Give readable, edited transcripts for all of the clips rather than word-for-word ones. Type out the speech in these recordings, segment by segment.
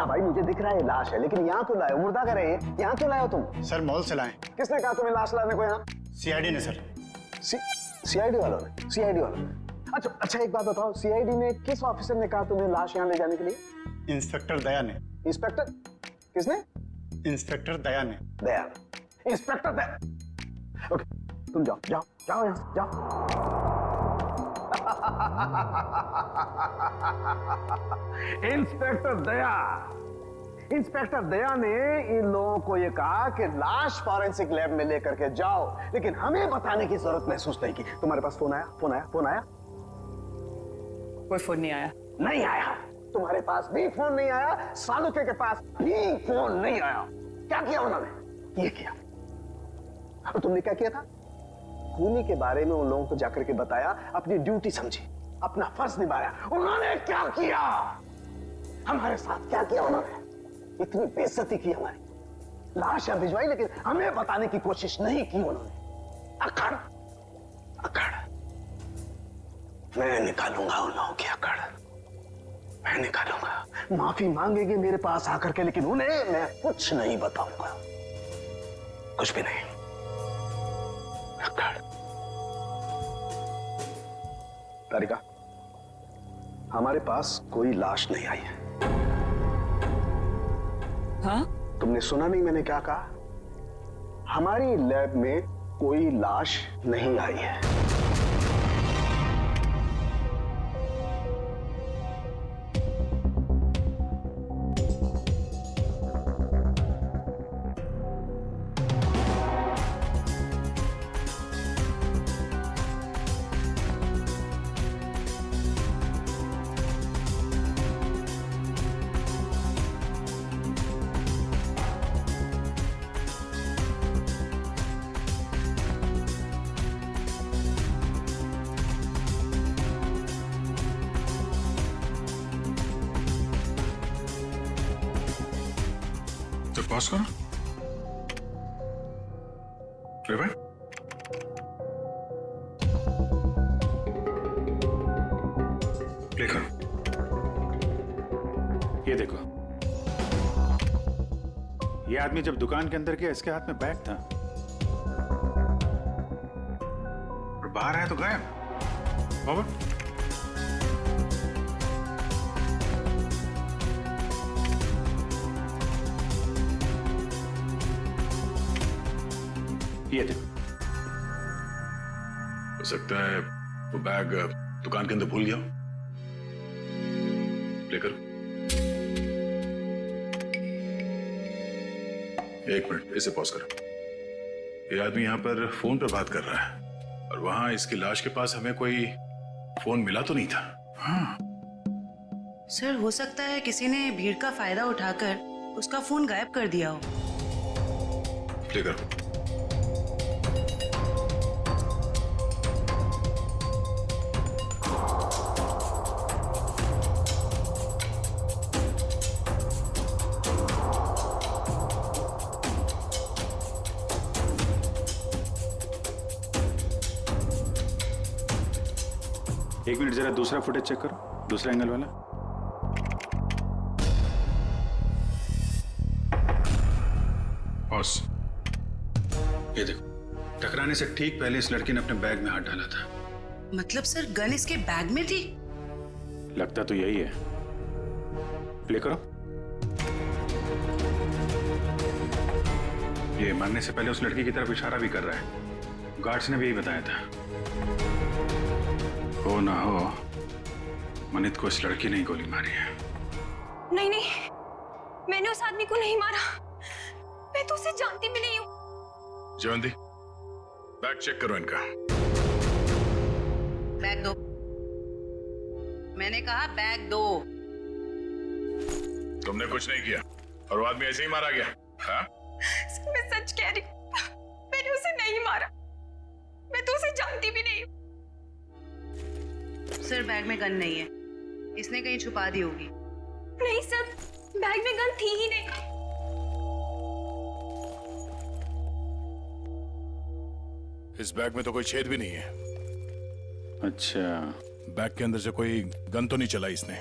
हाँ भाई मुझे दिख रहा है लाश है, लेकिन यहाँ क्यों लाए? मुर्दा कर रहे हैं, यहाँ क्यों लाए हो तुम? सर मॉल से लाए। किसने कहा तुम्हें लाश लाने को यहाँ? सीआईडी ने सर। सीआईडी वालों ने? सीआईडी वालों ने? अच्छा एक बात बताओ, सीआईडी ने किस ऑफिसर ने कहा तुम्हें लाश यहाँ ले जाने के लिए? इंस्पेक्टर दया ने। इंस्पेक्टर? किसने? इंस्पेक्टर दया ने। दया? इंस्पेक्टर दया? ओके तुम जाओ जाओ जाओ यहाँ जाओ। इंस्पेक्टर दया, इंस्पेक्टर दया ने इन लोगों को ये कहा कि लाश फॉरेंसिक लैब में लेकर के जाओ, लेकिन हमें बताने की जरूरत महसूस नहीं की। तुम्हारे पास फोन आया? फोन आया? फोन आया? कोई फोन नहीं आया। नहीं आया? तुम्हारे पास भी फोन नहीं आया, सालुके के पास भी फोन नहीं आया। क्या किया उन्होंने? ये किया। और तुमने क्या किया था? खूनी के बारे में उन लोगों को जाकर के बताया, अपनी ड्यूटी समझी, अपना फर्ज निभाया। उन्होंने क्या किया? हमारे साथ क्या किया उन्होंने? इतनी बेइज्जती की हमारी, लाश यहाँ भिजवाई, लेकिन हमें बताने की कोशिश नहीं की उन्होंने। अकड़ अकड़ मैं निकालूंगा उन लोगों की अकड़, मैं निकालूंगा। माफी मांगेंगे मेरे पास आकर के, लेकिन उन्हें मैं कुछ नहीं बताऊंगा, कुछ भी नहीं। अकड़। तारिका, हमारे पास कोई लाश नहीं आई है। हाँ? तुमने सुना नहीं मैंने क्या कहा? हमारी लैब में कोई लाश नहीं आई है। पॉज करो। प्ले भाई, प्ले करो। ये देखो, ये आदमी जब दुकान के अंदर गया इसके हाथ में बैग था, और बाहर आया तो गायब। बाबा ये देखो। हो सकता है वो बैग दुकान के अंदर भूल गया। प्ले करो। एक मिनट, इसे पॉज करो। ये आदमी यहाँ पर फोन पर बात कर रहा है, और वहां इसकी लाश के पास हमें कोई फोन मिला तो नहीं था। हाँ सर, हो सकता है किसी ने भीड़ का फायदा उठाकर उसका फोन गायब कर दिया हो। प्ले करो। एक मिनट, जरा दूसरा फुटेज चेक करो, दूसरा एंगल वाला। बॉस, ये देखो, टकराने से ठीक पहले इस लड़की ने अपने बैग में हाथ डाला था। मतलब सर, गन इसके बैग में थी? लगता तो यही है। प्ले करो। ये मरने से पहले उस लड़की की तरफ इशारा भी कर रहा है। गार्ड्स ने भी यही बताया था। हो ना हो, मनित को इस लड़की ने ही गोली मारी है। नहीं नहीं, मैंने उस आदमी को नहीं मारा, मैं तो उसे जानती भी नहीं हूँ। जयवंती, बैग चेक करो इनका। बैग दो। मैंने कहा बैग दो। तुमने कुछ नहीं किया और वो आदमी ऐसे ही मारा गया? हाँ? मैं सच कह रही हूँ, मैंने उसे नहीं मारा, मैं तो उसे जानती भी नहीं हूँ। सर, बैग में गन नहीं है, इसने कहीं छुपा दी होगी। नहीं सर, बैग में गन थी ही नहीं। इस बैग में तो कोई छेद भी नहीं है। अच्छा, बैग के अंदर से कोई गन तो नहीं चला इसने।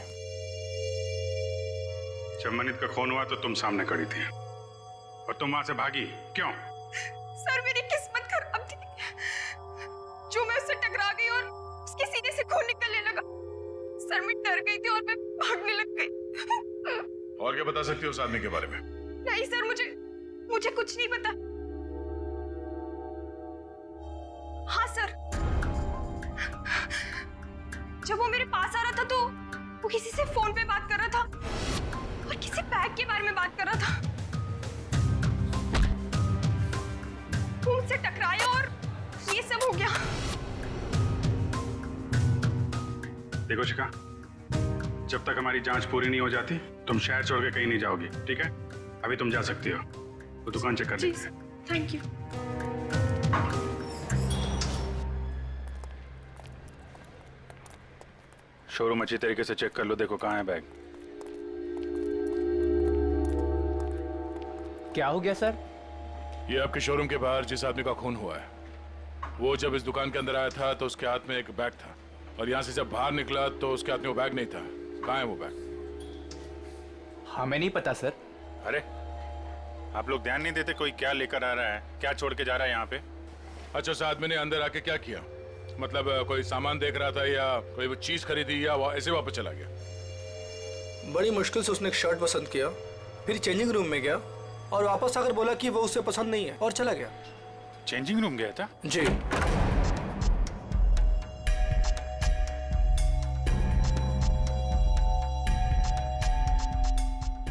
जब मनित का खून हुआ तो तुम सामने खड़ी थी और तुम वहां से भागी क्यों? सर मेरी किस्मत खराब थी, जो मैं उससे टकरा गई और उसके सीने से खून निकलने लगा। सर मैं डर गई थी और मैं भागने लग गई। और क्या बता सकती हो उस आदमी के बारे में? नहीं सर, मुझे कुछ नहीं पता। हाँ सर, जब वो मेरे पास आ रहा था तो वो किसी से फोन पे बात कर रहा था और किसी बैग के बारे में बात कर रहा था। वो मुझसे टकराया और ये सब हो गया। देखो शिखा, जब तक हमारी जांच पूरी नहीं हो जाती तुम शहर छोड़ के कहीं नहीं जाओगी, ठीक है? अभी तुम जा सकती हो, वो दुकान चेक कर लेते हैं। Thank you. शोरूम अच्छी तरीके से चेक कर लो, देखो कहाँ है बैग। क्या हो गया सर? ये आपके शोरूम के बाहर जिस आदमी का खून हुआ है, वो जब इस दुकान के अंदर आया था तो उसके हाथ में एक बैग था, और यहाँ से जब बाहर निकला तो उसके हाथ में वो बैग नहीं था। कहाँ है वो बैग? हमें नहीं पता सर। अरे आप लोग ध्यान नहीं देते कोई क्या लेकर आ रहा है, क्या छोड़ के जा रहा है यहाँ पे? अच्छा, उस आदमी ने अंदर आके क्या किया? मतलब कोई सामान देख रहा था या कोई वो चीज खरीदी या वो ऐसे वापस चला गया? बड़ी मुश्किल से उसने एक शर्ट पसंद किया, फिर चेंजिंग रूम में गया और वापस आकर बोला कि वो उसे पसंद नहीं है और चला गया। चेंजिंग रूम गया था? जी।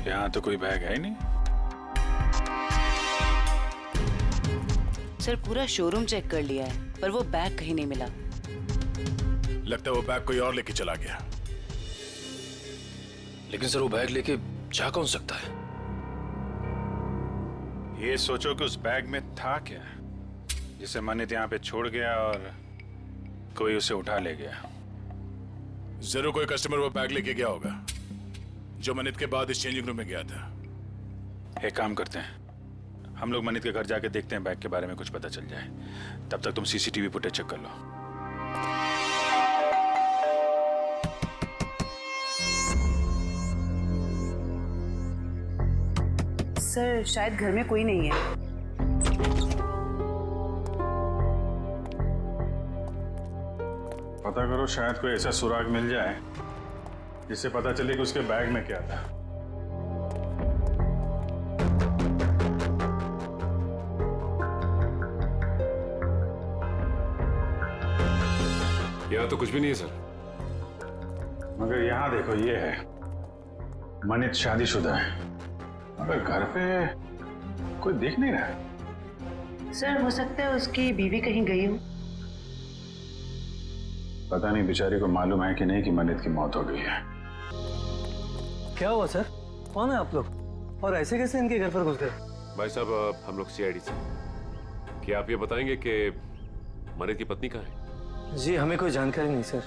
यहाँ तो कोई बैग है ही नहीं। सर पूरा शोरूम चेक कर लिया है पर वो बैग कहीं नहीं मिला। लगता है वो बैग कोई और लेके चला गया। लेकिन सर वो बैग लेके जा कौन सकता है? ये सोचो कि उस बैग में था क्या जिसे मनित यहाँ पे छोड़ गया और कोई उसे उठा ले गया। जरूर कोई कस्टमर वो बैग लेके गया होगा जो मनित के बाद इस चेंजिंग रूम में गया था। एक काम करते हैं, हम लोग मनित के घर जाके देखते हैं बैग के बारे में कुछ पता चल जाए। तब तक तुम सीसीटीवी फुटेज चेक कर लो। सर शायद घर में कोई नहीं है। पता करो, शायद कोई ऐसा सुराग मिल जाए जिससे पता चले कि उसके बैग में क्या था। यहाँ तो कुछ भी नहीं है सर। मगर यहाँ देखो, ये है मनित शादीशुदा है, मगर घर पे कोई देख नहीं रहा है। सर हो सकता है उसकी बीवी कहीं गई हो। पता नहीं बेचारी को मालूम है कि नहीं कि मनित की मौत हो गई है। क्या हुआ सर? कौन है आप लोग और ऐसे कैसे इनके घर पर घुस गए? भाई साहब हम लोग सीआईडी से। क्या आप ये बताएंगे कि मनित की पत्नी कहाँ है? जी हमें कोई जानकारी नहीं सर।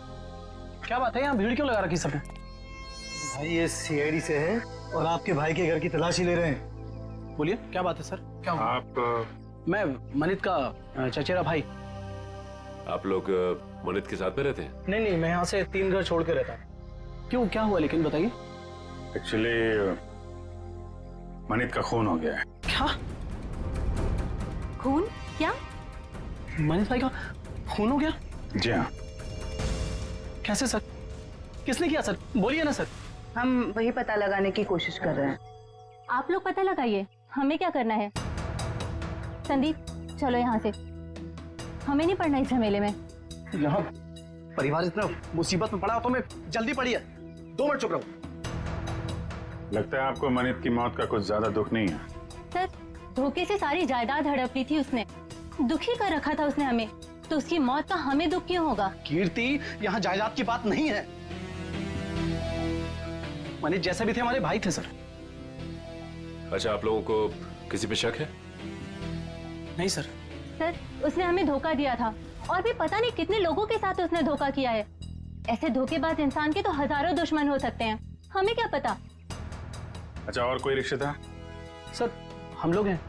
क्या बात है, यहाँ भीड़ क्यों लगा रखी सबने? भाई ये सीआईडी से है और आपके भाई के घर की तलाशी ले रहे हैं। बोलिए क्या बात है सर, क्या हुआ? आप मैं मनित का चचेरा भाई। आप लोग मनित के साथ में रहते हैं? नहीं, मैं यहाँ से 3 घर छोड़ के रहता हूँ। क्यों, क्या हुआ लेकिन बताइए। एक्चुअली मनित का खून हो गया है। क्या खून? क्या? मनित भाई का खून हो गया? जी हाँ। कैसे सर, किसने किया सर, बोलिए ना सर। हम वही पता लगाने की कोशिश कर रहे हैं। आप लोग पता लगाइए, हमें क्या करना है। संदीप चलो यहाँ से, हमें नहीं पड़ना इस झमेले में। यहाँ परिवार इतना मुसीबत में पड़ा हो तो मैं जल्दी पड़िए। 2 मिनट चुप रहो। लगता है आपको मनित की मौत का कुछ ज्यादा दुख नहीं है। सर धोखे से सारी जायदाद हड़प ली थी उसने, दुखी कर रखा था उसने हमें, तो उसकी मौत का हमें दुख क्यों होगा? कीर्ति, यहाँ जायदाद की बात नहीं है। मनीष जैसे भी थे हमारे भाई थे सर। अच्छा, आप लोगों को किसी पे शक है? नहीं सर। सर उसने हमें धोखा दिया था और भी पता नहीं कितने लोगों के साथ उसने धोखा किया है। ऐसे धोखेबाज इंसान के तो हजारों दुश्मन हो सकते हैं, हमें क्या पता। अच्छा, और कोई रिश्तेदार? सर हम लोग हैं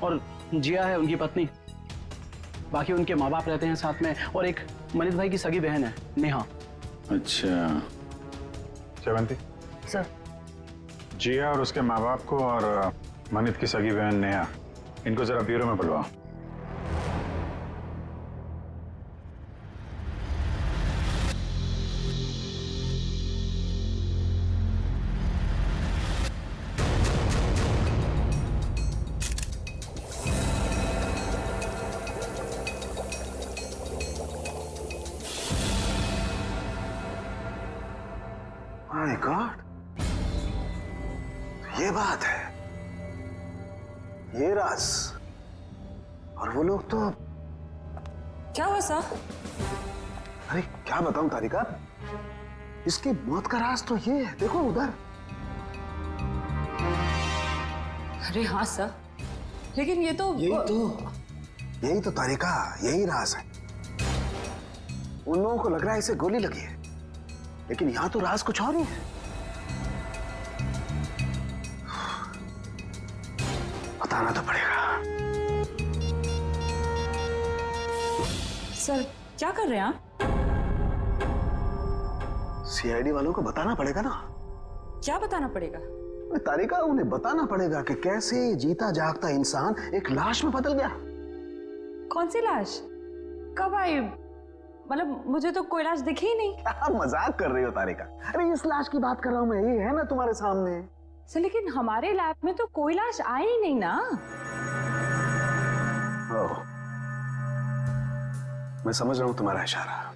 और जिया है उनकी पत्नी, बाकी उनके माँ बाप रहते हैं साथ में, और एक मनीष भाई की सगी बहन है नेहा। अच्छा, श्रवंती सर जिया और उसके माँ बाप को और मनित की सगी बहन नेहा, इनको जरा ब्यूरो में बुलवाओ। माय गॉड, ये बात है, ये राज। और वो लोग तो, क्या हुआ सर? अरे क्या बताऊं तारिका, इसकी मौत का राज तो ये है, देखो उधर। अरे हाँ सर, लेकिन ये तो यही तो तारिका, यही राज है। उन लोगों को लग रहा है इसे गोली लगी है, लेकिन यहां तो राज कुछ और ही है। बताना तो पड़ेगा। सर क्या कर रहे हैं आप? सीआईडी वालों को बताना पड़ेगा ना। क्या बताना पड़ेगा? तारिका, उन्हें बताना पड़ेगा कि कैसे जीता जागता इंसान एक लाश में बदल गया। कौन सी लाश? कब आई? मतलब मुझे तो कोई लाश दिखी ही नहीं। मजाक कर रही हो तारिका? अरे इस लाश की बात कर रहा हूं मैं, ये है ना तुम्हारे सामने। सर लेकिन हमारे लैब में तो कोई लाश आई ही नहीं ना। ओह, मैं समझ रहा हूं तुम्हारा इशारा,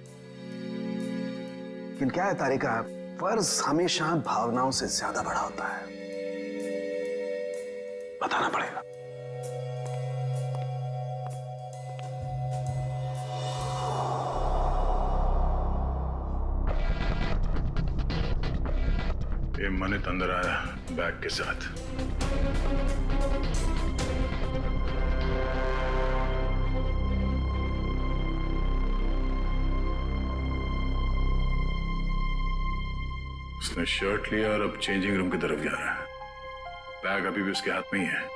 लेकिन क्या है तारिका, फर्ज हमेशा भावनाओं से ज्यादा बड़ा होता है। बताना पड़ेगा। ये मनित अंदर आया बैग के साथ। उसने शर्ट लिया और अब चेंजिंग रूम की तरफ जा रहा है। बैग अभी भी उसके हाथ में ही है।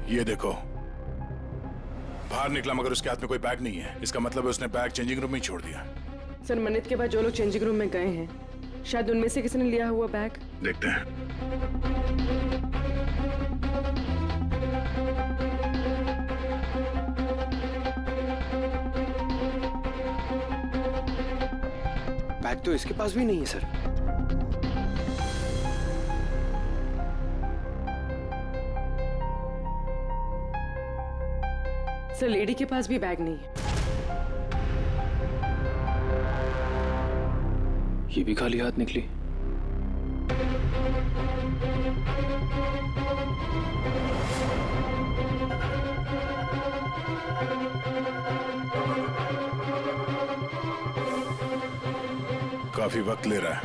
ये देखो, बाहर निकला मगर उसके हाथ में कोई बैग नहीं है। इसका मतलब है उसने बैग चेंजिंग रूम में ही छोड़ दिया। सर मनित के बाद जो लोग चेंजिंग रूम में गए हैं, शायद उनमें से किसी ने लिया हुआ बैग। देखते हैं। बैग तो इसके पास भी नहीं है सर। सर लेडी के पास भी बैग नहीं है। ये भी खाली हाथ निकली। काफी वक्त ले रहा है।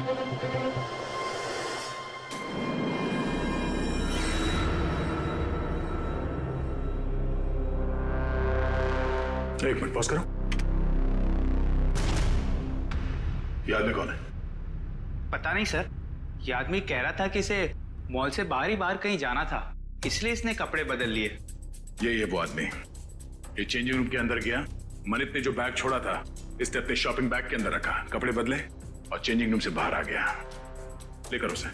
एक मिनट पॉज करो। ये आदमी कौन है? पता नहीं सर, ये आदमी कह रहा था कि इसे मॉल से बाहर ही बाहर कहीं जाना था, इसलिए इसने कपड़े बदल लिए। ये वो आदमी। ये चेंजिंग रूम के अंदर गया, मनित ने जो बैग छोड़ा था इसने अपने शॉपिंग बैग के अंदर रखा, कपड़े बदले और चेंजिंग रूम से बाहर आ गया। लेकर उसे।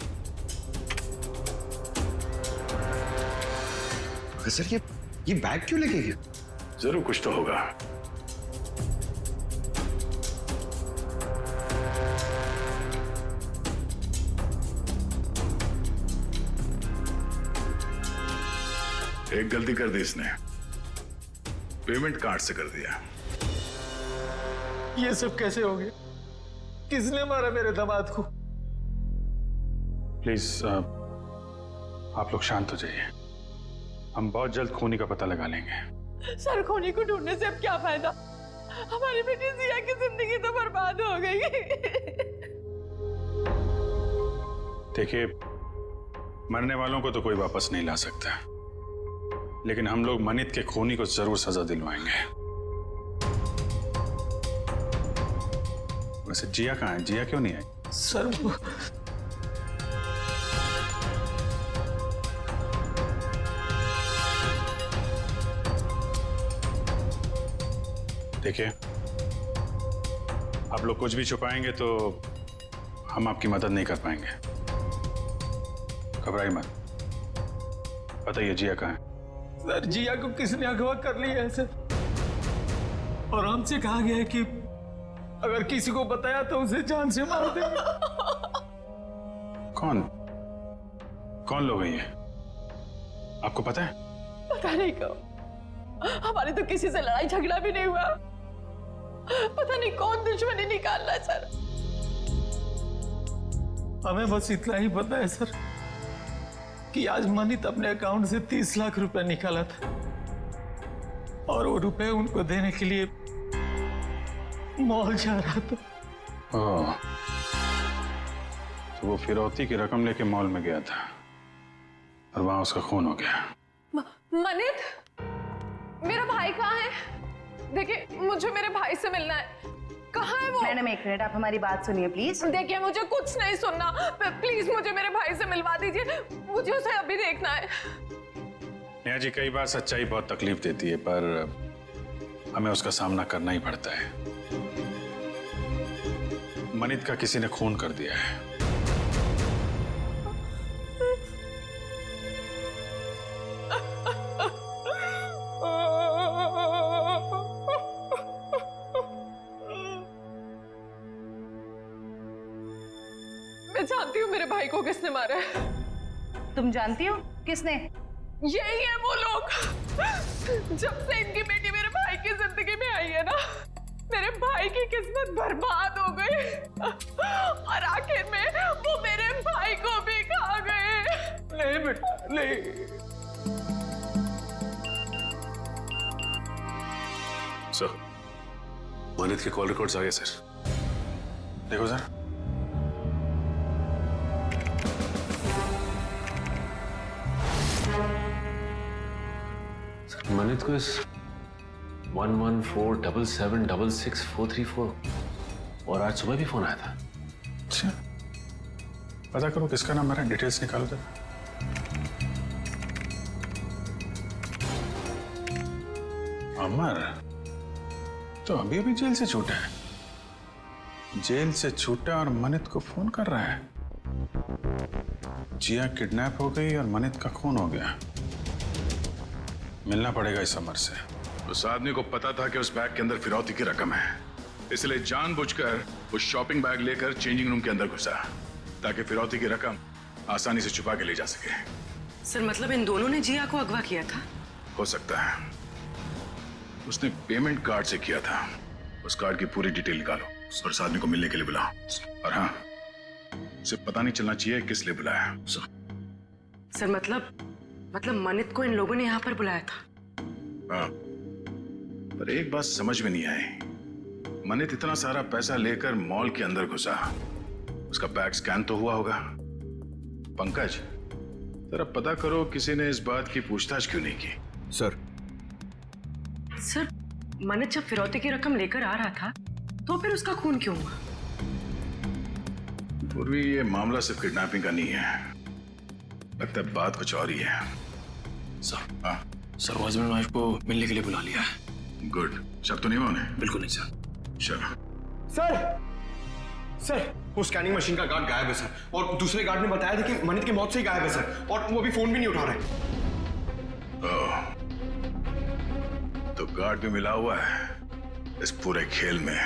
सर ये बैग क्यों लेके गया? जरूर कुछ तो होगा। एक गलती कर दी इसने, पेमेंट कार्ड से कर दिया। ये सब कैसे हो गया? किसने मारा मेरे दामाद को? प्लीज आप लोग शांत हो जाइए, हम बहुत जल्द खूनी का पता लगा लेंगे। सर खूनी को ढूंढने से अब क्या फायदा? हमारी बेटी जिया की जिंदगी तो बर्बाद हो गई। देखिए, मरने वालों को तो कोई वापस नहीं ला सकता, लेकिन हम लोग मनित के खूनी को जरूर सजा दिलवाएंगे। वैसे जिया कहाँ है? जिया क्यों नहीं आई? सर देखिए, आप लोग कुछ भी छुपाएंगे तो हम आपकी मदद नहीं कर पाएंगे। घबराइए मत, बताइए जिया कहाँ है? सर जिया को किसने अगवा कर लिया है सर, और हमसे कहा गया है कि अगर किसी को बताया तो उसे जान से मार देंगे। कौन लोग हैं ये? आपको पता है? पता नहीं कब, हमारे तो किसी से लड़ाई झगड़ा भी नहीं हुआ। पता नहीं कौन दुश्मनी निकाल रहा है सर। हमें बस इतना ही पता है सर कि आज मनीत अपने अकाउंट से 30 लाख रुपए निकाला था और वो रुपए उनको देने के लिए मॉल जा रहा था। ओह, तो वो फिरौती की रकम लेके मॉल में गया था और वहां उसका खून हो गया। मनीत, मेरा भाई कहाँ है? देखिए, मुझे मेरे भाई से मिलना है। कहाँ है वो? मैडम एक मिनट, आप हमारी बात सुनिए प्लीज। देखिए, मुझे कुछ नहीं सुनना। प्लीज मुझे मेरे भाई से मिलवा दीजिए, मुझे उसे अभी देखना है। नेहा जी, कई बार सच्चाई बहुत तकलीफ देती है, पर हमें उसका सामना करना ही पड़ता है। मनीत का किसी ने खून कर दिया है। मैं जानती हूँ मेरे भाई को किसने मारा है। तुम जानती हो किसने? यही है वो लोग। जब से इनकी बेटी मेरे भाई की जिंदगी में आई है ना, मेरे भाई की किस्मत बर्बाद हो गई और आखिर में वो मेरे भाई को भी खा गए। नहीं बेटा नहीं। सर, मनीत के कॉल रिकॉर्ड्स आ गए सर। देखो सर, मनीत को इस 1147776644 और आज सुबह भी फोन आया था। अच्छा, पता करो किसका नंबर है, डिटेल्स निकालो जरा। अमर तो अभी अभी जेल से छूटा है। जेल से छूटा और मनीत को फोन कर रहा है। जिया किडनैप हो गई और मनीत का खून हो गया। मिलना पड़ेगा इस अमर से। उस आदमी को पता था कि उस बैग के अंदर फिरौती की रकम है, इसलिए जानबूझकर उस शॉपिंग बैग लेकर चेंजिंग रूम के अंदर घुसा ताकि फिरौती की रकम आसानी से छुपा के ले जा सके। सर मतलब इन दोनों ने जिया को अगवा किया था? हो सकता है, उसने पेमेंट कार्ड से किया था। उस कार्ड की पूरी डिटेल निकालो और उस आदमी को मिलने के लिए बुलाओ। और हाँ, उसे पता नहीं चलना चाहिए किस लिए बुलाया। सर मतलब मनीत को इन लोगों ने यहाँ पर बुलाया था? हाँ, पर एक बात समझ में नहीं आई। मनीत इतना सारा पैसा लेकर मॉल के अंदर घुसा, उसका बैग स्कैन तो हुआ होगा। पंकज, जरा पता करो किसी ने इस बात की पूछताछ क्यों नहीं की। सर मनीत जब फिरौती की रकम लेकर आ रहा था तो फिर उसका खून क्यों हुआ? पूर्वी, ये मामला सिर्फ किडनैपिंग का नहीं है, लगता है बात कुछ और ही है। सर, हाँ सर हस्बैंड वाइफ को मिलने के लिए बुला लिया है। गुड, शक तो नहीं हुआ उन्हें? बिल्कुल नहीं सर। चलो। सर वो स्कैनिंग मशीन का गार्ड गायब है सर, और दूसरे गार्ड ने बताया था कि मनीत की मौत से ही गायब है सर, और वो अभी फोन भी नहीं उठा रहे। तो गार्ड भी मिला हुआ है इस पूरे खेल में।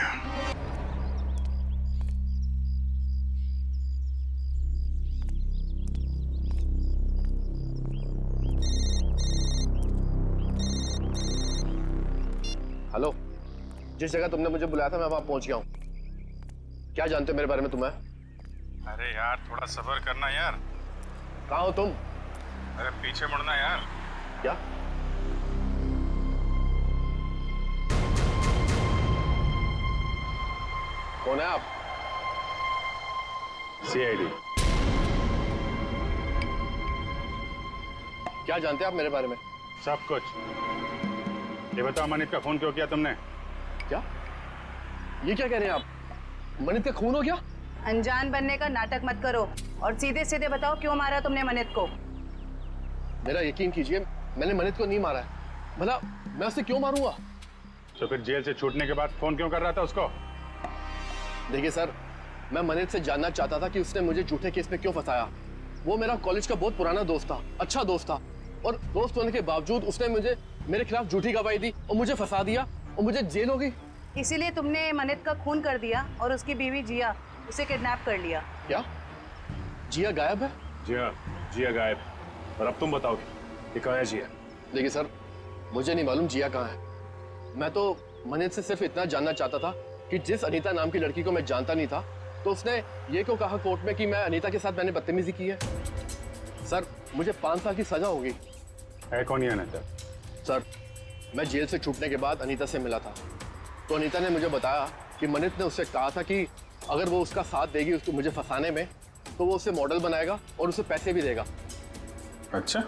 हेलो, जिस जगह तुमने मुझे बुलाया था मैं वहां पहुंच गया हूं। क्या जानते हो मेरे बारे में तुम्हें? अरे यार, थोड़ा सब्र करना यार। कहाँ हो तुम? अरे पीछे मुड़ना यार। क्या? कौन है आप? सीआईडी। क्या जानते हैं आप मेरे बारे में? सब कुछ। ये बताओ, मनीत का खून क्यों किया तुमने? क्या? ये क्या कह रहे हैं आप? मनीत का खून हो गया? अनजान बनने का नाटक मत करो और सीधे सीधे बताओ क्यों मारा तुमने मनीत को? मेरा यकीन कीजिए, मैंने मनीत को नहीं मारा है। भला मैं उसे क्यों मारूंगा? तो फिर जेल से छूटने के बाद फोन क्यों कर रहा था उसको? देखिए सर, मैं मनित से जानना चाहता था कि उसने मुझे झूठे केस में क्यों फंसाया। वो मेरा कॉलेज का बहुत पुराना दोस्त था, अच्छा दोस्त था, और दोस्त होने के बावजूद उसने मेरे खिलाफ झूठी गवाही दी और मुझे फंसा दिया और मुझे जेल हो गई। इसीलिए तुमने मनित का खून कर दिया और उसकी बीवी जिया उसे किडनैप कर लिया। क्या जिया गायब है? जिया गायब। और अब तुम बताओगे कि कहाँ है जिया? देखिए सर, मुझे नहीं मालूम जिया कहाँ है। मैं तो मनित से सिर्फ इतना जानना चाहता था कि जिस अनीता नाम की लड़की को मैं जानता नहीं था, तो उसने ये क्यों कहा कोर्ट में कि मैं अनीता के साथ मैंने बदतमीजी की है। सर, मुझे 5 साल की सजा होगी। है कौन ये अनीता? सर, मैं जेल से छूटने के बाद अनीता से मिला था, तो अनीता ने मुझे बताया कि मनित ने उससे कहा था कि अगर वो उसका साथ देगी उसको मुझे फंसाने में, तो वो उसे मॉडल बनाएगा और उसे पैसे भी देगा। अच्छा,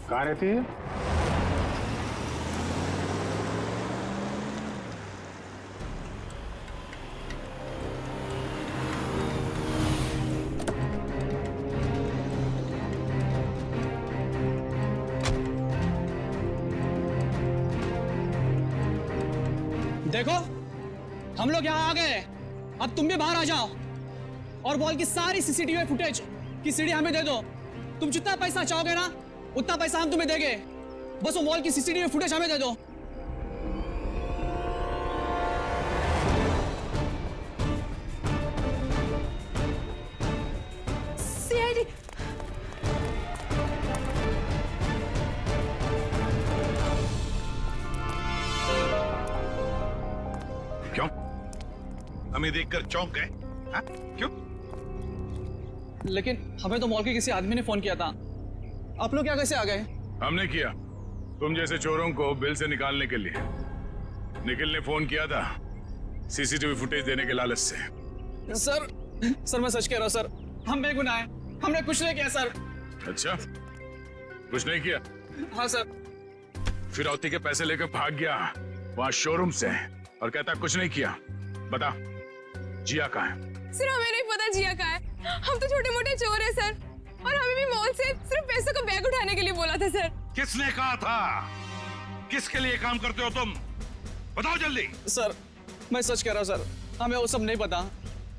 कहाँ रहती है? देखो, हम लोग यहाँ आ गए, अब तुम भी बाहर आ जाओ और मॉल की सारी सीसीटीवी फुटेज की सीडी हमें दे दो। तुम जितना पैसा चाहोगे ना, उतना पैसा हम तुम्हें देंगे। बस वो मॉल की सीसीटीवी फुटेज हमें दे दो। सीआईडी क्यों? हमें देखकर चौंक गए? हाँ? क्यों? लेकिन हमें तो मॉल के किसी आदमी ने फोन किया था। आप लोग क्या कैसे आ गए? हमने किया, तुम जैसे चोरों को बिल से निकालने के लिए। निखिल ने फोन किया था सीसीटीवी फुटेज देने के लालच से। सर मैं सच कह रहा हूँ सर, हम बेगुनाह हैं, हमने कुछ नहीं किया सर। अच्छा, कुछ नहीं किया? हाँ सर। फिरौती के पैसे लेकर भाग गया वहां शोरूम से और कहता कुछ नहीं किया। बता, जिया कहाँ है? सर, हमें नहीं पता जिया कहाँ है। हम तो छोटे मोटे चोर हैं सर, और हमें भी मॉल से सिर्फ पैसों का बैग उठाने के लिए बोला था सर। किसने कहा था? किसके लिए काम करते हो तुम? बताओ जल्दी। सर, मैं सच कह रहा हूँ सर, हमें वो सब नहीं पता।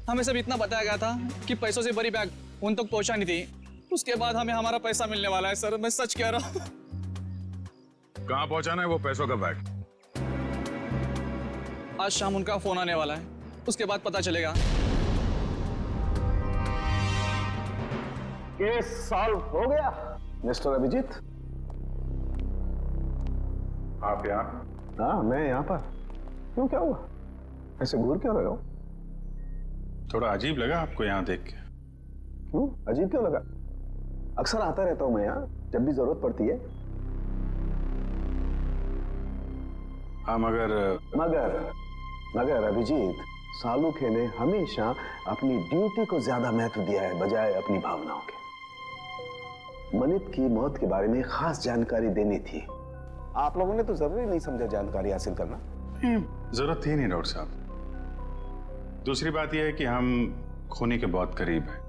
हमें सब इतना बताया गया था कि पैसों से भरी बैग उन तक पहुंचानी थी, उसके बाद हमें हमारा पैसा मिलने वाला है। सर, मैं सच कह रहा हूँ। कहाँ पहुंचाना है वो पैसों का बैग? आज शाम उनका फोन आने वाला है, उसके बाद पता चलेगा। केस सॉल्व हो गया मिस्टर अभिजीत। आप यहाँ? हाँ, मैं यहाँ पर। क्यों, क्या हुआ? ऐसे घूर क्यों रहे हो? थोड़ा अजीब लगा आपको यहाँ देख के। क्यों अजीब क्यों लगा? अक्सर आता रहता हूँ मैं यहाँ जब भी जरूरत पड़ती है। हाँ, मगर अभिजीत, सालुखे ने हमेशा अपनी ड्यूटी को ज्यादा महत्व दिया है बजाय अपनी भावनाओं के। मनित की मौत के बारे में खास जानकारी देनी थी। आप लोगों ने तो जरूरी नहीं समझा जानकारी हासिल करना। जरूरत थी नहीं डॉक्टर साहब। दूसरी बात यह है कि हम खूनी के बहुत करीब हैं।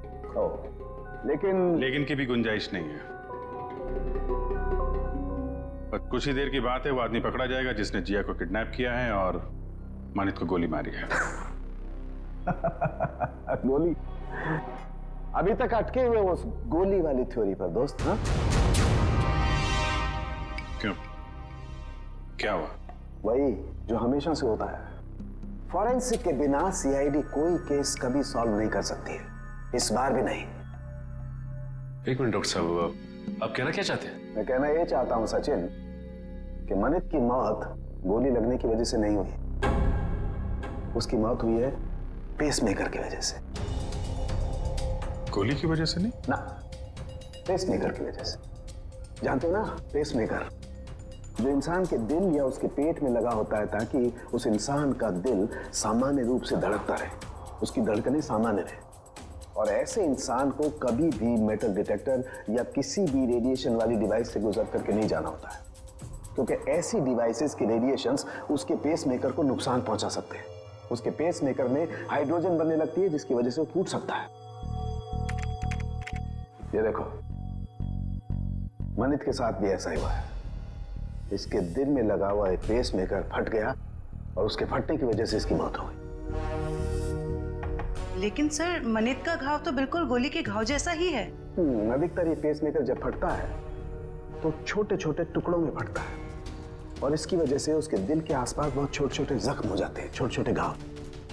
लेकिन की भी गुंजाइश नहीं है। पर कुछ ही देर की बात है, वो आदमी पकड़ा जाएगा जिसने जिया को किडनैप किया है और मानित को गोली मारी है। गोली? अभी तक अटके हुए उस गोली वाली थ्योरी पर दोस्त। हाँ, क्यों, क्या हुआ? वही जो हमेशा से होता है। फॉरेंसिक के बिना सीआईडी कोई केस कभी सॉल्व नहीं कर सकती है, इस बार भी नहीं। एक मिनट डॉक्टर साहब, आप कहना क्या चाहते हैं? मैं कहना ये चाहता हूं सचिन कि मनित की मौत गोली लगने की वजह से नहीं हुई, उसकी मौत हुई है पेसमेकर की वजह से। गोली की वजह से नहीं ना, पेसमेकर की वजह से। जानते हो ना, पेसमेकर जो इंसान के दिल या उसके पेट में लगा होता है ताकि उस इंसान का दिल सामान्य रूप से धड़कता रहे, उसकी धड़कनें सामान्य रहे। और ऐसे इंसान को कभी भी मेटल डिटेक्टर या किसी भी रेडिएशन वाली डिवाइस से गुजर करके नहीं जाना होता है, क्योंकि ऐसी डिवाइसेस की रेडिएशंस उसके पेसमेकर को नुकसान पहुंचा सकते हैं। उसके पेसमेकर में हाइड्रोजन बनने लगती है जिसकी वजह से वो फूट सकता है। ये देखो, मनित के साथ भी ऐसा ही हुआ है। इसके दिल में लगा हुआ एक पेसमेकर फट गया और उसके फटने की वजह से इसकी मौत हो गई। लेकिन सर, मनित का घाव तो बिल्कुल गोली के घाव जैसा ही है। अधिकतर ये पेसमेकर जब फटता है तो छोटे छोटे टुकड़ों में फटता है और इसकी वजह से उसके दिल के आसपास बहुत छोटे छोटे जख्म हो जाते हैं, छोटे छोटे घाव।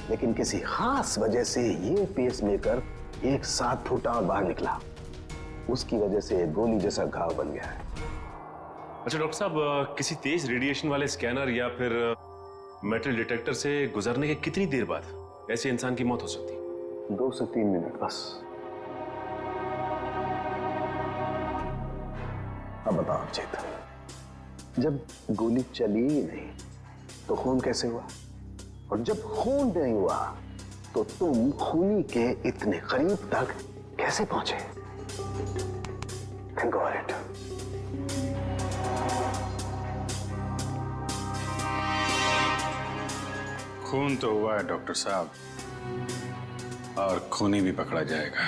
लेकिन किसी खास वजह से ये पेसमेकर एक साथ फूटा और बाहर निकला, उसकी वजह से गोली जैसा घाव बन गया है। अच्छा डॉक्टर साहब, किसी तेज रेडिएशन वाले स्कैनर या फिर मेटल डिटेक्टर से गुजरने के कितनी देर बाद ऐसे इंसान की मौत हो सकती है? 2 से 3 मिनट बस। अब बताओ चेतन, जब गोली चली ही नहीं तो खून कैसे हुआ? और जब खून नहीं हुआ तो तुम खूनी के इतने करीब तक कैसे पहुंचे? Think about it. खून तो हुआ है डॉक्टर साहब, और खूनी भी पकड़ा जाएगा।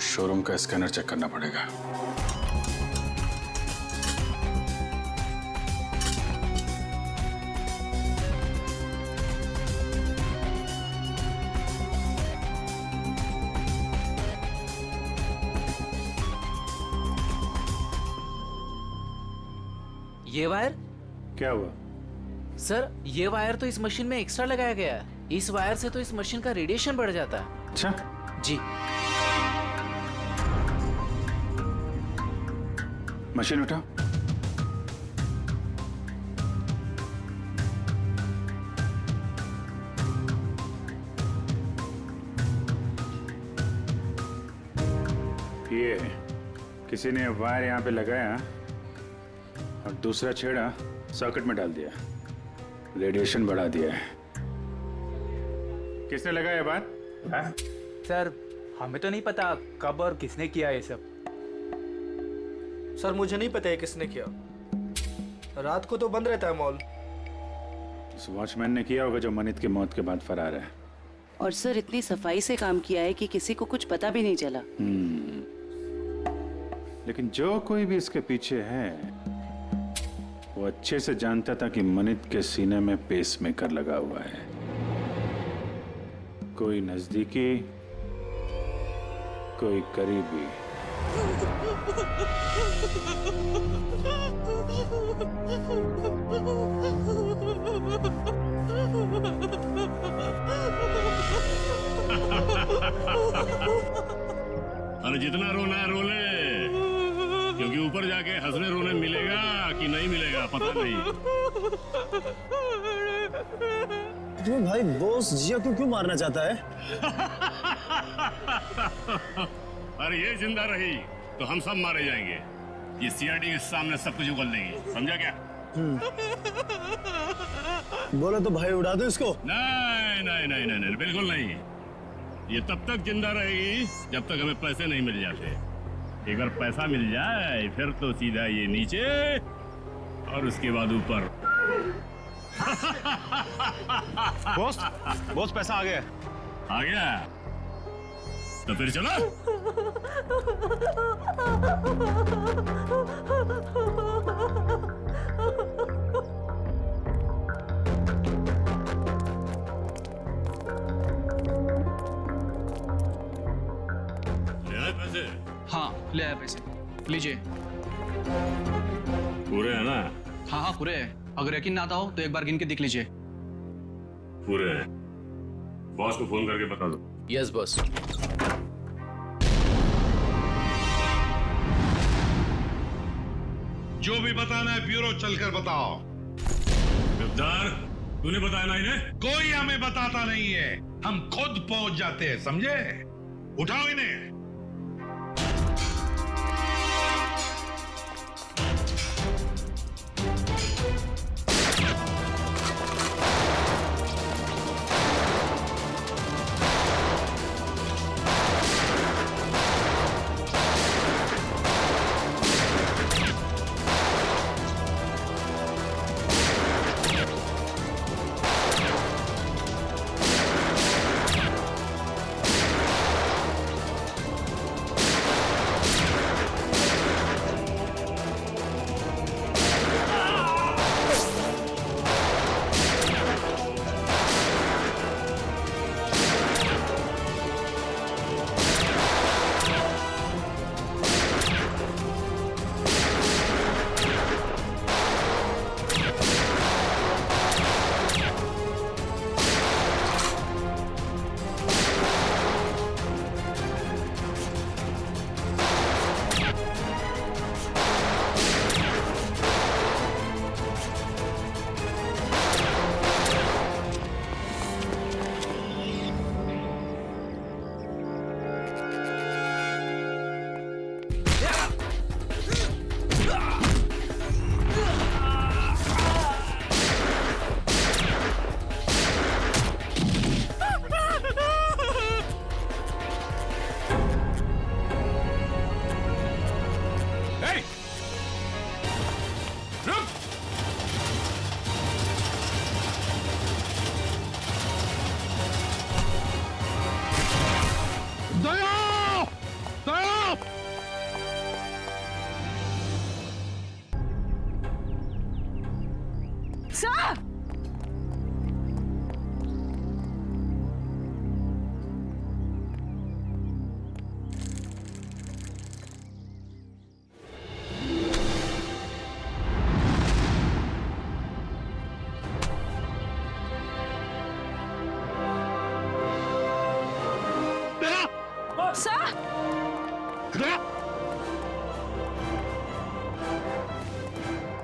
शोरूम का स्कैनर चेक करना पड़ेगा। ये वायर क्या हुआ? सर, ये वायर तो इस मशीन में एक्स्ट्रा लगाया गया है। इस वायर से तो इस मशीन का रेडिएशन बढ़ जाता है। अच्छा जी। मशीन उठा। ये किसी ने वायर यहाँ पे लगाया और दूसरा छेड़ा सॉकेट में डाल दिया, रेडिएशन बढ़ा दिया है। किसने लगाया बात? सर, हमें तो नहीं पता कब और किसने किया ये सब। सर, मुझे नहीं पता है किसने किया। रात को तो बंद रहता है मॉल। उस वॉचमैन ने किया होगा जो मनित की मौत के बाद फरार है। और सर, इतनी सफाई से काम किया है कि किसी को कुछ पता भी नहीं चला। लेकिन जो कोई भी इसके पीछे है वो अच्छे से जानता था कि मनित के सीने में पेसमेकर लगा हुआ है। कोई नजदीकी, कोई करीबी। अरे जितना रोना है रो ले, क्योंकि ऊपर जाके हंसने रोने मिलेगा कि नहीं मिलेगा पता नहीं। तुम्हें भाई बॉस जिया को क्यों मारना चाहता है? अरे ये जिंदा रही तो हम सब मारे जाएंगे। ये सीआईडी के सामने सब कुछ उगल देगी, समझा क्या? बोलो तो भाई उड़ा दो इसको। नहीं नहीं नहीं नहीं नहीं, बिल्कुल नहीं। ये तब तक जिंदा रहेगी जब तक हमें पैसे नहीं मिल जाते। एक बार पैसा मिल जाए फिर तो सीधा ये नीचे और उसके बाद ऊपर। बॉस पैसा आ गया। आ गया तो फिर चलो। ले आए पैसे? हाँ, ले आए पैसे, लीजिए। पूरे है ना? हाँ हाँ पूरे है। अगर यकीन ना आता हो तो एक बार गिन के देख लीजिए। पूरे हैं। बॉस को फोन करके बता दो। Yes boss. जो भी बताना है ब्यूरो चलकर बताओ। गिरफ्तार तूने बताया ना इन्हें? कोई हमें बताता नहीं है, हम खुद पहुंच जाते हैं, समझे? उठाओ इन्हें।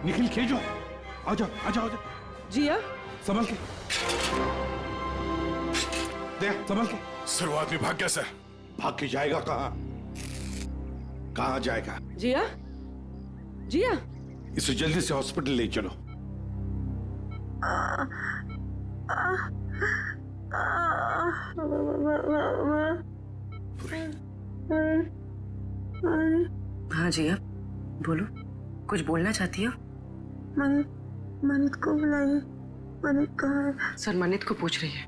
निखिल खींचो, आ जाओ आ जाओ आ जाओ। जिया संभल के, देख संभल के। सर वो आदमी भाग गया सर। भाग के जाएगा कहाँ? कहाँ जाएगा? जिया जिया इसे जल्दी से हॉस्पिटल ले चलो। हाँ जिया बोलो, कुछ बोलना चाहती हो? मनित को बुलाइए। मनित कहाँ है? सर मनित को पूछ रही है।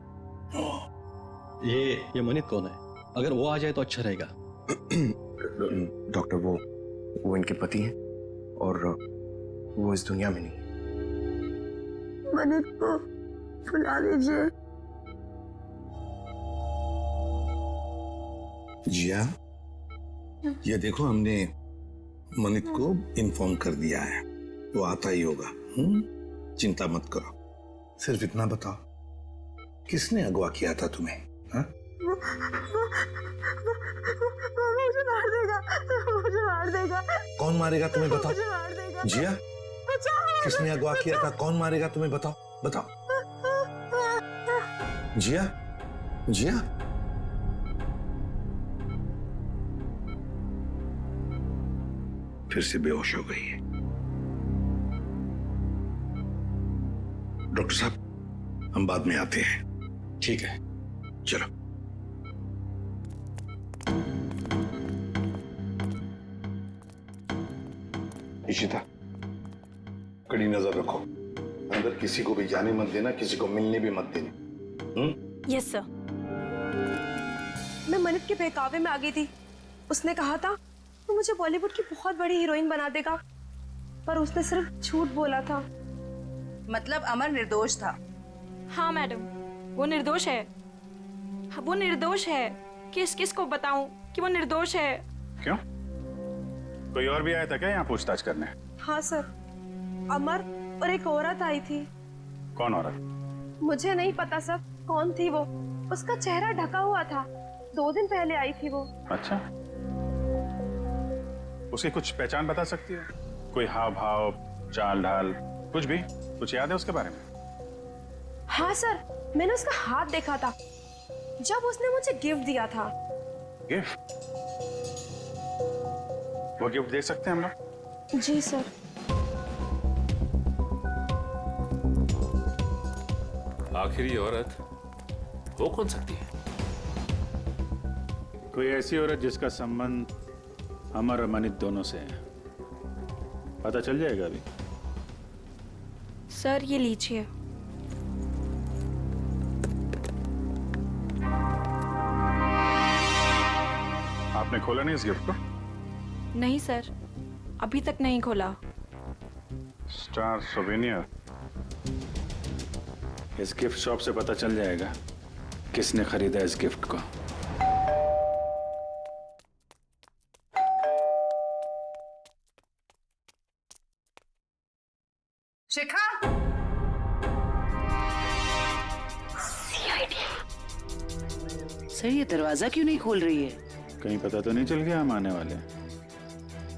ये मनित कौन है? अगर वो आ जाए तो अच्छा रहेगा। डॉक्टर वो इनके पति हैं और वो इस दुनिया में नहीं। मनित को बुला लीजिए। जिया, ये देखो हमने मनित को इन्फॉर्म कर दिया है, वो आता ही होगा। चिंता मत करो। सिर्फ इतना बताओ, किसने अगवा किया था तुम्हें? हाँ? मुझे मार देगा, मुझे मार देगा। कौन मारेगा तुम्हें बताओ? मुझे मार देगा। जिया, किसने अगवा किया था? कौन मारेगा तुम्हें बताओ? बताओ। जिया, जिया, फिर से बेहोश हो गई है। डॉक्टर साहब, हम बाद में आते हैं। ठीक है, चलो। इशिता, कड़ी नजर रखो, अंदर किसी को भी जाने मत देना, किसी को मिलने भी मत देना। Yes sir. मैं मनित के बहकावे में आ गई थी। उसने कहा था वो मुझे बॉलीवुड की बहुत बड़ी हीरोइन बना देगा, पर उसने सिर्फ झूठ बोला था। मतलब अमर निर्दोष था? हाँ मैडम, वो निर्दोष है। वो निर्दोष है। किस को बताऊं कि वो निर्दोष है? क्यों? कोई और भी आया था क्या यहाँ पूछताछ करने? हाँ सर, अमर और एक औरत आई थी। कौन औरत? मुझे नहीं पता सर कौन थी वो। उसका चेहरा ढका हुआ था। 2 दिन पहले आई थी वो। अच्छा, उसकी कुछ पहचान बता सकती है? कोई हाव भाव, चाल ढाल, कुछ भी? कुछ याद है उसके बारे में? हाँ सर, मैंने उसका हाथ देखा था जब उसने मुझे गिफ्ट दिया था। गिफ्ट? वो गिफ्ट दे सकते हैं हम लोग? जी सर। आखिर ये औरत हो कौन सकती है? कोई ऐसी औरत जिसका संबंध अमर और मनित दोनों से है। पता चल जाएगा अभी। सर ये लीजिए। आपने खोला नहीं इस गिफ्ट को? नहीं सर, अभी तक नहीं खोला। Star souvenir. इस गिफ्ट शॉप से पता चल जाएगा किसने खरीदा इस गिफ्ट को। शिखा, सर ये दरवाजा क्यों नहीं खोल रही है? कहीं पता तो नहीं चल गया हम आने वाले?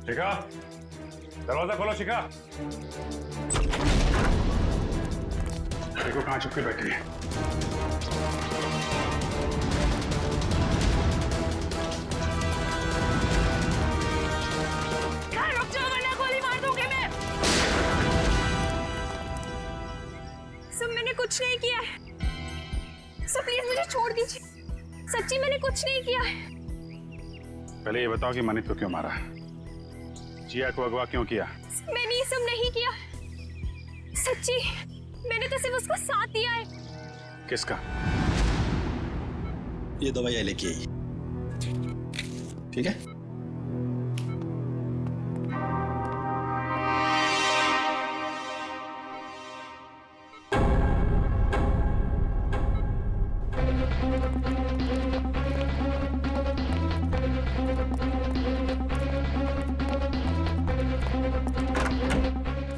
शिखा, दरवाजा खोलो शिखा। देखो कहाँ छुप के बैठी है। रुक जाओ वरना गोली मार दूंगी मैं। सब मैंने कुछ नहीं किया है। सब प्लीज मुझे छोड़ दीजिए। सच्ची मैंने कुछ नहीं किया है। पहले ये बताओ कि मनित को क्यों मारा? जिया को अगवा क्यों किया? मैंने ये सब नहीं किया। सच्ची मैंने तो सिर्फ उसको साथ दिया है। किसका? ये दवाइयाँ लेके आई, ठीक है?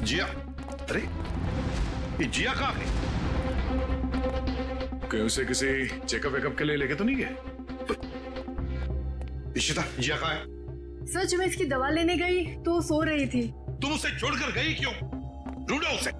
जिया, अरे ये जिया कहाँ है? कहीं उसे किसी चेकअप वेकअप के लिए लेके तो नहीं गए? इशिता, जिया कहाँ है? सर जब मैं इसकी दवा लेने गई तो वो सो रही थी। तुम उसे छोड़कर गई क्यों? ढूंढो उसे।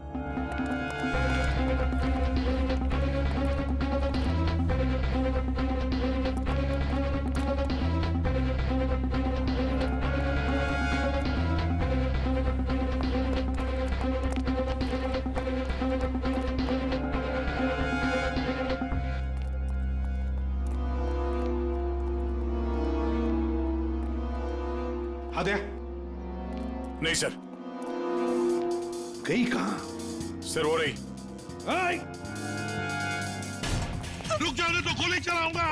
हाँ दे। नहीं सर। गई कहां? सर हो रही। रुक जाने तो गोली चलाऊंगा।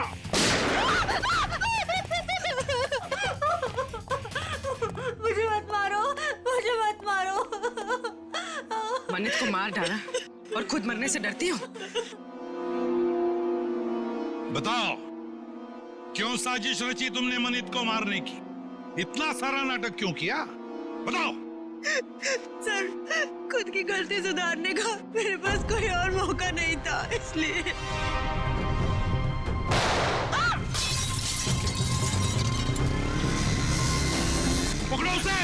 मुझे मत मारो, मुझे मत मारो। मन्नत को मार डाला और खुद मरने से डरती हो? बताओ, क्यों साजिश रची तुमने मनित को मारने की? इतना सारा नाटक क्यों किया? बताओ। सर, खुद की गलती सुधारने का मेरे पास कोई और मौका नहीं था, इसलिए। पकड़ो उसे।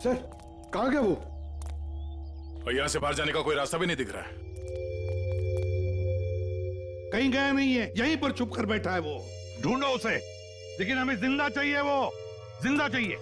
सर, कहाँ गया वो? और यहाँ से बाहर जाने का कोई रास्ता भी नहीं दिख रहा है। कहीं गया नहीं है, यहीं पर छुप कर बैठा है वो। ढूंढो उसे, लेकिन हमें जिंदा चाहिए, वो जिंदा चाहिए।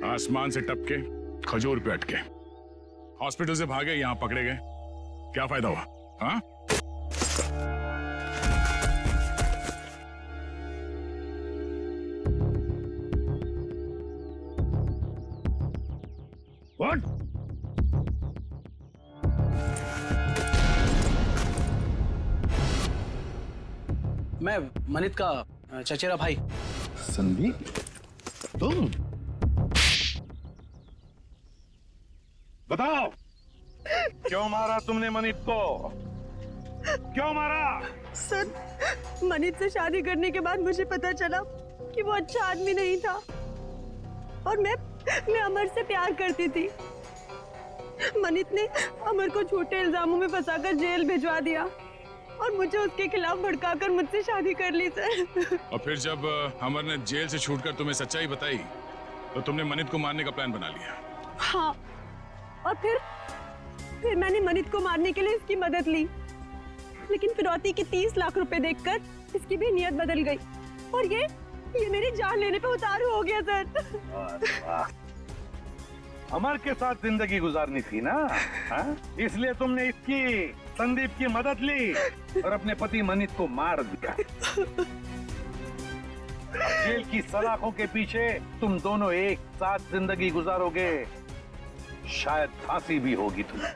आसमान से टपके खजूर पे अटके, हॉस्पिटल से भागे, यहां पकड़े गए, क्या फायदा हुआ? हाँ? What? मैं मनित का चचेरा भाई। संदीप, तुम? बताओ, क्यों मारा तुमने मनित को? क्यों मारा? सर, मनित से शादी करने के बाद मुझे पता चला कि वो अच्छा आदमी नहीं था और मैं अमर से प्यार करती थी। मनित ने अमर को झूठे इल्जामों में फंसाकर जेल भिजवा दिया और मुझे उसके खिलाफ भड़काकर मुझसे शादी कर ली सर। और फिर जब अमर ने जेल से छूटकर तुम्हें सच्चाई बताई तो तुमने मनित को मारने का प्लान बना लिया। हाँ, और फिर मैंने मनित को मारने के लिए इसकी मदद ली, लेकिन फिरौती के 30 लाख रुपए देखकर इसकी भी नीयत बदल गई और ये मेरी जान लेने पे उतारू हो गया सर। अमर के साथ जिंदगी गुजारनी थी ना, हाँ? इसलिए तुमने इसकी संदीप की मदद ली और अपने पति मनित को मार दिया। जेल की सलाखों के पीछे तुम दोनों एक साथ जिंदगी गुजारोगे, शायद फांसी भी होगी तुम्हें।